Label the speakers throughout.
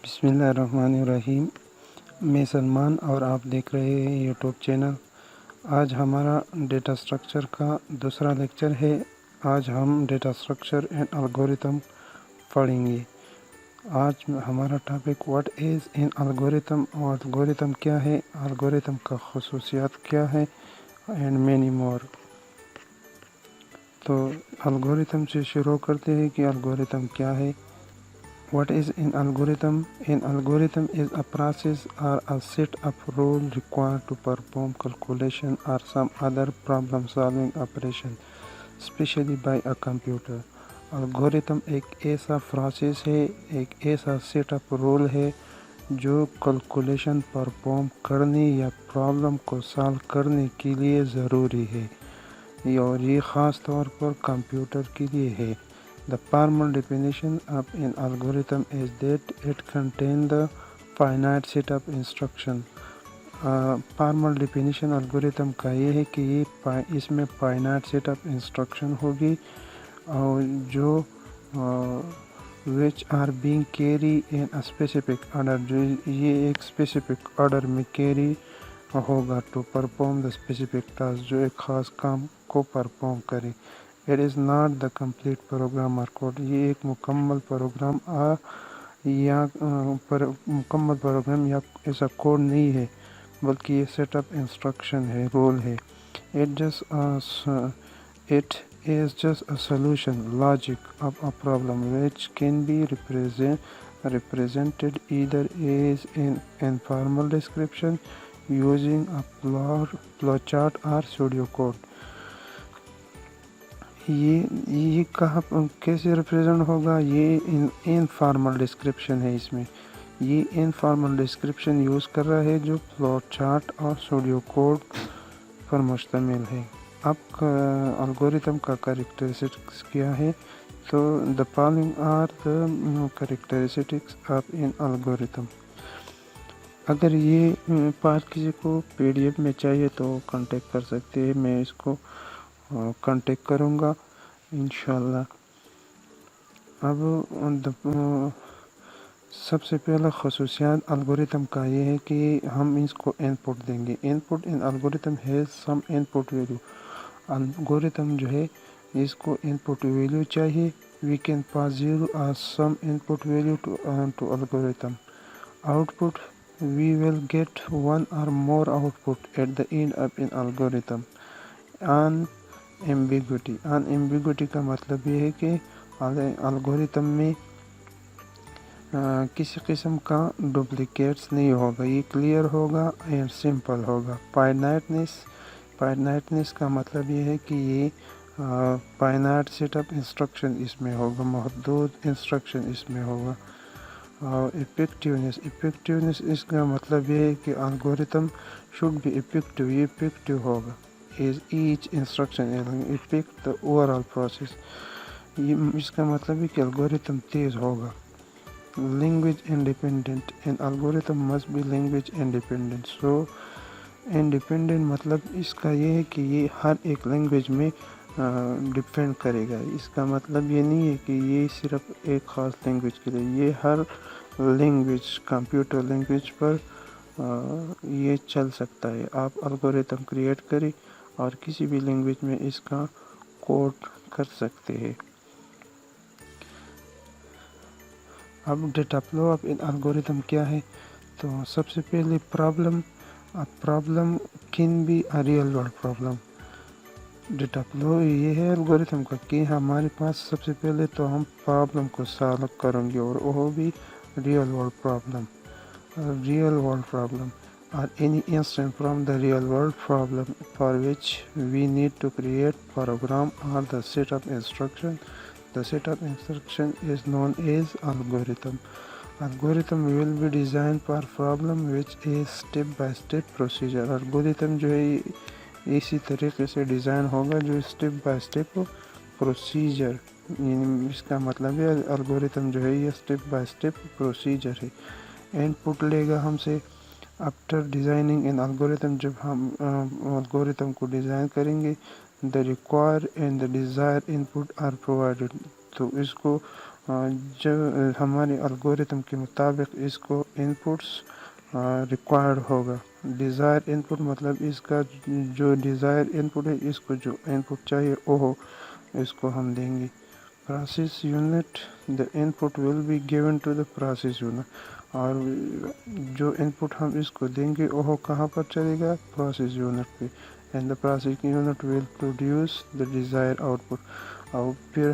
Speaker 1: بسم اللہ الرحمن الرحیم۔ میں سلمان اور آپ دیکھ رہے ہیں یوٹیوب چینل۔ آج ہمارا ڈیٹا سٹرکچر کا دوسرا لیکچر ہے۔ آج ہم ڈیٹا سٹرکچر اینڈ الگوریتم پڑھیں گے۔ آج ہمارا topic what is in algorithm, اور الگوریتم کیا ہے، الگوریتم کا خصوصیات کیا ہے، اینڈ مینی مور۔ تو الگوریتم سے شروع کرتے ہیں کہ الگوریتم کیا ہے۔ What is an algorithm? An algorithm is a process or a set of rules required to perform calculation or some other problem-solving operation, especially by a computer. Algorithm ایک ایسا پروسیس ہے، ایک ایسا سیٹ آف رول ہے جو calculation perform کرنے یا problem کو سالو کرنے کے لیے ضروری ہے، اور یہ خاص طور پر کمپیوٹر کے لیے ہے۔ The formal definition of an algorithm is that it contains the finite set of instructions. Formal definition algorithm کا یہ ہے کہ اس میں finite set of instruction ہوگی، اور جو which are being carried in a specific order، جو یہ ایک specific order میں carry ہوگا to perform the specific task، جو ایک خاص کام کو perform کرے۔ It is not the complete program or code، یہ ایک مکمل پروگرام یا ایسا کوڈ نہیں ہے، بلکہ یہ سیٹ اپ انسٹرکشن ہے، رول ہے۔ It is just a solution logic of a problem which can be represented either as an informal description using a flowchart or pseudocode۔ یہ کہاں کیسے ریپریزنٹ ہوگا؟ یہ انفارمل ڈسکرپشن ہے۔ اس میں یہ انفارمل ڈسکرپشن یوز کر رہا ہے جو فلو چارٹ اور سٹوڈیو کوڈ پر مشتمل ہے۔ اب الگوریتم کا کریکٹرسٹکس کیا ہے؟ تو the following are the characteristics of an algorithm۔ اگر یہ پارٹ کسی کو PDF میں چاہیے تو کانٹیکٹ کر سکتے ہیں، میں اس کو کانٹیکٹ کروں گا انشاءاللہ۔ اب سب سے پہلا خصوصیات الگوریتم کا یہ ہے کہ ہم اس کو ان پٹ دیں گے۔ Input in algorithm has some input value. Algorithm جو ہے اس کو ان پٹ ویلیو چاہیے۔ We can pass 0 or some input value to algorithm output. We will get one or more output at the end of an algorithm. Ambiguity کا مطلب یہ ہے کہ الگوریتم میں کسی قسم کا ڈپلیکیٹس نہیں ہوگا، یہ کلیئر ہوگا اینڈ سمپل ہوگا۔ فائنائٹنس کا مطلب یہ ہے کہ یہ فائنائٹ سیٹ اپ انسٹرکشن اس میں ہوگا، محدود انسٹرکشن اس میں ہوگا۔ اور افیکٹیونیس اس کا مطلب یہ ہے کہ الگوریتم شوڈ بی افیکٹو، یہ افیکٹو ہوگا۔ is each instruction affect the overall process، اس کا مطلب ہے کہ الگوریتم تیز ہوگا۔ Language independent, an algorithm must be language independent۔ so independent مطلب اس کا یہ ہے کہ یہ ہر ایک لینگویج میں ڈیپینڈ کرے گا۔ اس کا مطلب یہ نہیں ہے کہ یہ صرف ایک خاص لینگویج کے لیے، یہ ہر لینگویج، کمپیوٹر لینگویج پر یہ چل سکتا ہے۔ آپ الگوریتم کریٹ کریں اور کسی بھی لینگویج میں اس کا کوڈ کر سکتے ہیں۔ اب data flow of an algorithm کیا ہے؟ تو سب سے پہلے problem can be a real world problem. Data flow یہ ہے الگوریتم کا کہ ہمارے پاس سب سے پہلے تو ہم پرابلم کو سالو کریں گے، اور وہ بھی real world problem or any instance from the real world problem for which we need to create program or the set of instruction. The set of instruction is known as algorithm. Algorithm will be designed for problem which is step by step procedure۔ algorithm جو ہے اسی طریقے سے design ہوگا جو step by step procedure, یعنی اس کا مطلب ہے الگوریتم جو ہے یہ اسٹیپ بائی اسٹیپ پروسیجر ہے۔ ان پٹ لے گا ہم سے آفٹر ڈیزائننگ ان الگوریتم، جب ہم الگوریتم کو ڈیزائن کریں گے، the require and the desire input are provided, تو اس کو جو ہماری الگوریتم کے مطابق اس کو انپٹس ریکوائرڈ ہوگا. ڈیزائر انپٹ مطلب اس کا جو ڈیزائر انپٹ ہے، اس کو جو انپٹ چاہیے وہ ہو، اس کو ہم دیں گے. Process unit, the input will be given to the process unit, اور جو انپٹ ہم اس کو دیں گے وہ کہاں پر چلے گا؟ پروسیس یونٹ پہ. And the process unit will produce the Dzire out put. اور پھر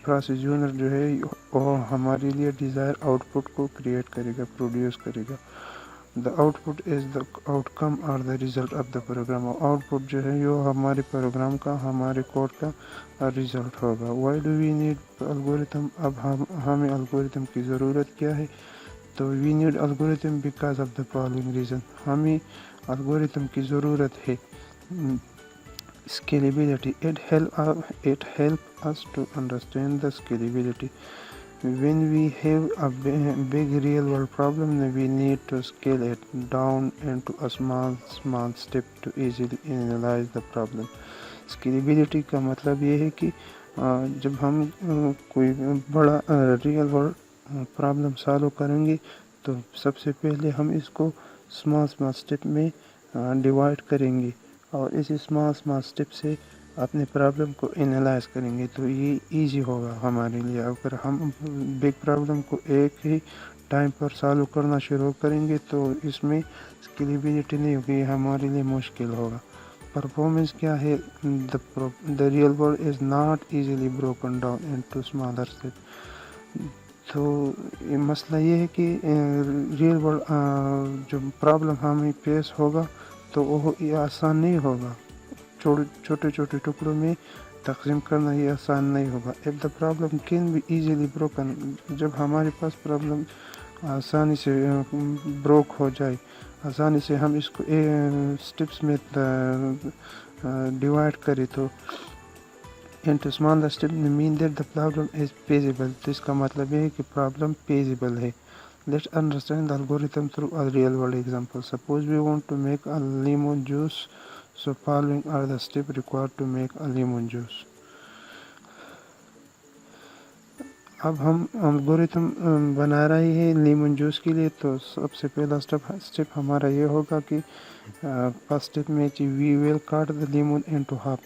Speaker 1: پروسیس یونٹ جو ہے وہ ہمارے لیے ڈیزائر آؤٹ پٹ کو کریٹ کرے گا، پروڈیوس کرے گا. The out put is the outcome اور the result of the program. Output جو ہے یہ ہمارے پروگرام کا، ہمارے کوڈ کا ریزلٹ ہوگا. Why do we need algorithm? اب ہمیں الگوریتم کی ضرورت کیا ہے؟ تو we need algorithm because of the following reason. ہمیں الگوریتم کی ضرورت ہے. Scalability. It help us to understand the scalability. When we have a big real world problem, we need to scale it down into a small step to easily analyze the problem. Scalability کا مطلب یہ ہے کہ جب ہم کوئی بڑا real world problem solve کریں گے تو سب سے پہلے ہم اس کو اسمال اسٹیپ میں ڈیوائڈ کریں گے، اور اس اسمال اسٹیپ سے اپنے پرابلم کو انالائز کریں گے، تو یہ ایزی ہوگا ہمارے لیے. اگر ہم بگ پرابلم کو ایک ہی ٹائم پر سالو کرنا شروع کریں گے تو اس میں اسکیلیبلٹی نہیں ہوگی، یہ ہمارے لیے مشکل ہوگا. پرفارمنس کیا ہے؟ The real world is not easily broken down into smaller step. تو مسئلہ یہ ہے کہ ریئل ورلڈ جو پرابلم ہمیں پیش ہوگا تو وہ یہ آسان نہیں ہوگا. چھوٹے چھوٹے ٹکڑوں میں تقسیم کرنا یہ آسان نہیں ہوگا. if the problem can be easily broken، جب ہمارے پاس پرابلم آسانی سے بروک ہو جائے، آسانی سے ہم اس کو اسٹیپس میں ڈیوائڈ کریں تو into smaller steps mean that the problem is feasible. تو اس کا مطلب یہ ہے کہ پرابلم feasible ہے. Let's understand the algorithm through a real world example. Suppose we want to make a lemon juice. So following are the steps required to make a lemon juice. اب ہم algorithm بنا رہے ہیں lemon juice کے لیے، تو سب سے پہلا اسٹیپ ہمارا یہ ہوگا کہ فرسٹ اسٹیپ میں وی ول کٹ دا لیمن انٹو ہاف.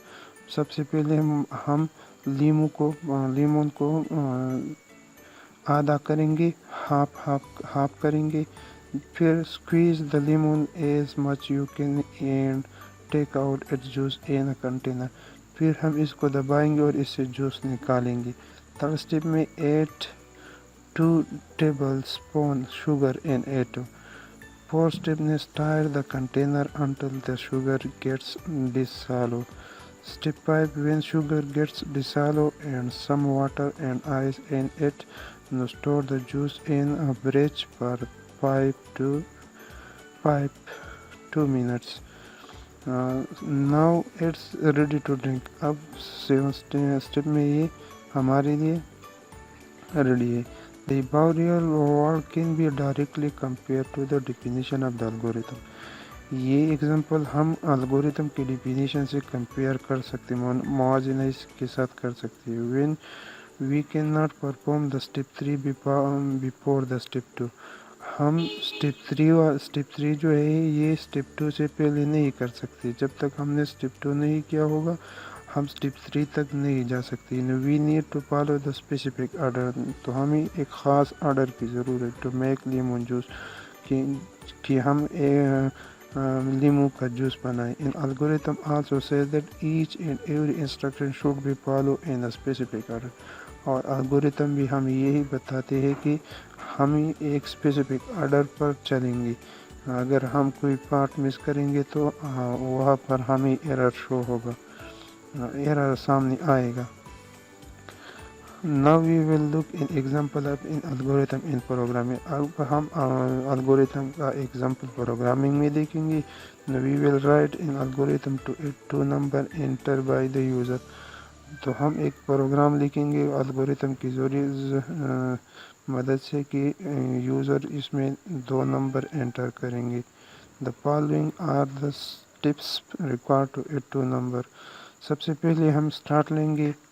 Speaker 1: سب سے پہلے ہم لیمن کو آدھا کریں گے، ہاف کریں گے. پھر squeeze the lemon as much you can and take out its juice in a container. پھر ہم اس کو دبائیں گے اور اس سے جوس نکالیں گے. تھرڈ اسٹیپ میں add 2 tablespoon sugar in it. Fourth step میں stir the container until the sugar gets dissolved. Step 5, when sugar gets dissolved and some water and ice in it, now store the juice in a fridge for 2 minutes. Now it's ready to drink. اب 7th step میں یہ ہمارے لیے ready ہے. The above real world can be directly compared to the definition of the algorithm. یہ example ہم algorithm کی definition سے کمپیئر کر سکتے ہیں، موازنہ اس کے ساتھ کر سکتے ہیں. when we cannot perform the step 3 before the step 2. ہم اسٹیپ 3 جو ہے یہ اسٹیپ 2 سے پہلے نہیں کر سکتے. جب تک ہم نے اسٹیپ 2 نہیں کیا ہوگا ہم اسٹیپ 3 تک نہیں جا سکتے. we need to follow the specific order. تو ہمیں ایک خاص آرڈر کی ضرورت to make lemon juice، کہ ہم لیمو کا جوس بنائیں. An algorithm also says that each and every instruction should be followed in a specific order. اور الگوریتم بھی ہمیں یہی بتاتے ہیں کہ ہمیں ایک اسپیسیفک آرڈر پر چلیں گے. اگر ہم کوئی پارٹ مس کریں گے تو وہاں پر ہمیں ایرر شو ہوگا، ایرر سامنے آئے گا. Now we will look an example of an algorithm in programming. اب ہم الگوریتم کا ایگزامپل پروگرامنگ میں دیکھیں گے. We will write an algorithm to add 2 number entered by the user. تو ہم ایک پروگرام لکھیں گے الگوریتم کی مدد سے کہ یوزر اس میں 2 نمبر انٹر کریں گے. The following are the steps required to add 2 number. سب سے پہلے ہم اسٹارٹ لیں گے